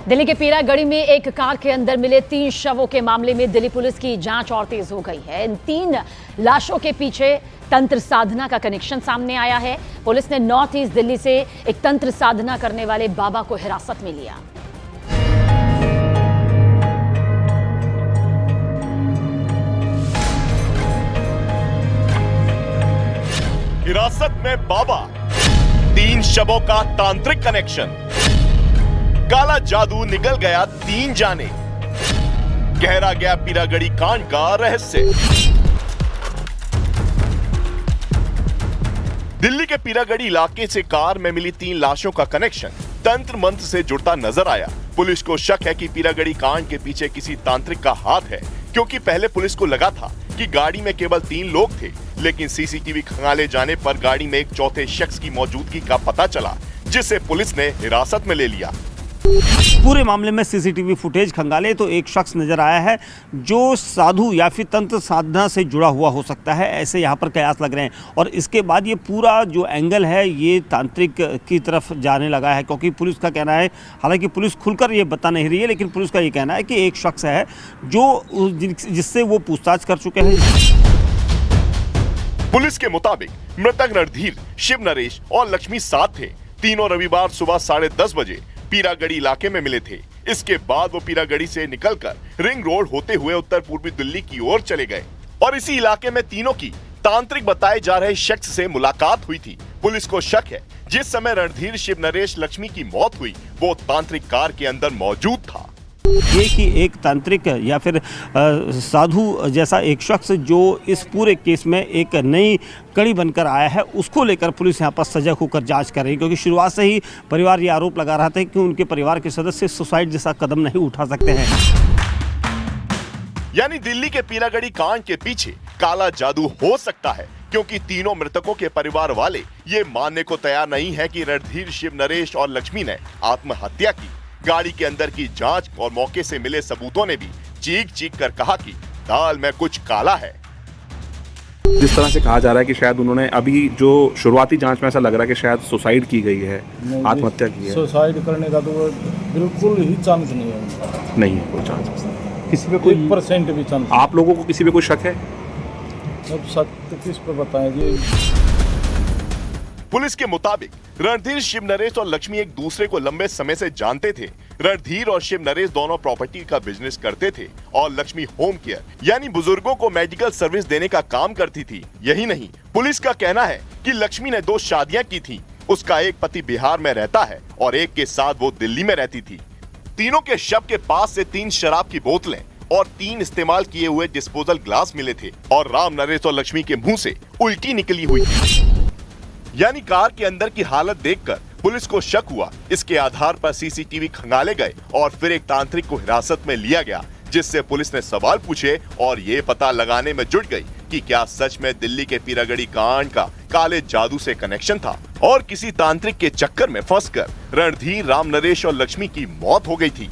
दिल्ली के पीरागढ़ी में एक कार के अंदर मिले 3 शवों के मामले में दिल्ली पुलिस की जांच और तेज हो गई है। इन 3 लाशों के पीछे तंत्र साधना का कनेक्शन सामने आया है। पुलिस ने नॉर्थ ईस्ट दिल्ली से एक तंत्र साधना करने वाले बाबा को हिरासत में लिया। हिरासत में बाबा, 3 शवों का तांत्रिक कनेक्शन, काला जादू निकल गया 3 जाने, गहरा गया पीरागढ़ी कांड का रहस्य। दिल्ली के पीरागढ़ी इलाके से कार में मिली 3 लाशों का कनेक्शन तंत्र मंत्र से जुड़ता नजर आया। पुलिस को शक है कि पीरागढ़ी कांड के पीछे किसी तांत्रिक का हाथ है, क्योंकि पहले पुलिस को लगा था कि गाड़ी में केवल 3 लोग थे, लेकिन सीसीटीवी खंगाले जाने पर गाड़ी में एक चौथे शख्स की मौजूदगी का पता चला, जिसे पुलिस ने हिरासत में ले लिया। पूरे मामले में सीसीटीवी फुटेज खंगाले तो एक शख्स नजर आया है जो साधु या फिर तंत्र साधना से जुड़ा हुआ हो सकता है, ऐसे यहाँ पर कयास लग रहे हैं। और इसके बाद ये पूरा जो एंगल है ये तांत्रिक की तरफ जाने लगा है, क्योंकि पुलिस का कहना है, हालांकि पुलिस खुलकर ये बता नहीं रही है, लेकिन पुलिस का ये कहना है कि एक शख्स है जो जिससे वो पूछताछ कर चुके हैं। पुलिस के मुताबिक मृतक रणधीर, शिव नरेश और लक्ष्मी साथ थे। तीनों रविवार सुबह 10:30 बजे पीरागढ़ी इलाके में मिले थे। इसके बाद वो पीरागढ़ी से निकलकर रिंग रोड होते हुए उत्तर पूर्वी दिल्ली की ओर चले गए और इसी इलाके में तीनों की तांत्रिक बताए जा रहे शख्स से मुलाकात हुई थी। पुलिस को शक है जिस समय रणधीर, शिव नरेश, लक्ष्मी की मौत हुई वो तांत्रिक कार के अंदर मौजूद था। ये कि एक तांत्रिक या फिर साधु जैसा एक शख्स जो इस पूरे केस में एक नई कड़ी बनकर आया है, उसको लेकर पुलिस यहाँ पर सजग होकर जांच कर रही है, क्योंकि शुरुआत से ही परिवार ये आरोप लगा रहा था कि उनके परिवार के सदस्य सुसाइड जैसा कदम नहीं उठा सकते हैं। यानी दिल्ली के पीरागढ़ी कांड के पीछे काला जादू हो सकता है, क्योंकि तीनों मृतकों के परिवार वाले ये मानने को तैयार नहीं है कि रणधीर, शिव नरेश और लक्ष्मी ने आत्महत्या की। गाड़ी के अंदर की जांच और मौके से मिले सबूतों ने भी चीख कर कहा कि दाल में कुछ काला है। जिस तरह से कहा जा रहा है कि शायद उन्होंने अभी जो शुरुआती जांच में ऐसा लग रहा है कि शायद सुसाइड की गई है, आत्महत्या की है। सुसाइड करने का तो बिल्कुल ही चांस नहीं है उनका। नहीं है कोई चांस, किसी पे कोई 1% भी चांस। आप लोगों को किसी पे कोई शक है? अब शक तो किस पे बताएं जी। पुलिस के मुताबिक रणधीर, शिव नरेश और लक्ष्मी एक दूसरे को लंबे समय से जानते थे। रणधीर और शिव नरेश दोनों प्रॉपर्टी का बिजनेस करते थे और लक्ष्मी होम केयर यानी बुजुर्गों को मेडिकल सर्विस देने का काम करती थी। यही नहीं, पुलिस का कहना है कि लक्ष्मी ने 2 शादियां की थी। उसका एक पति बिहार में रहता है और एक के साथ वो दिल्ली में रहती थी। तीनों के शव के पास से 3 शराब की बोतलें और 3 इस्तेमाल किए हुए डिस्पोजल ग्लास मिले थे और राम, नरेश और लक्ष्मी के मुंह से उल्टी निकली हुई थी। यानी कार के अंदर की हालत देखकर पुलिस को शक हुआ। इसके आधार पर सीसीटीवी खंगाले गए और फिर एक तांत्रिक को हिरासत में लिया गया, जिससे पुलिस ने सवाल पूछे और ये पता लगाने में जुट गई कि क्या सच में दिल्ली के पीरागढ़ी कांड का काले जादू से कनेक्शन था और किसी तांत्रिक के चक्कर में फंसकर रणधीर, राम, नरेश और लक्ष्मी की मौत हो गई थी।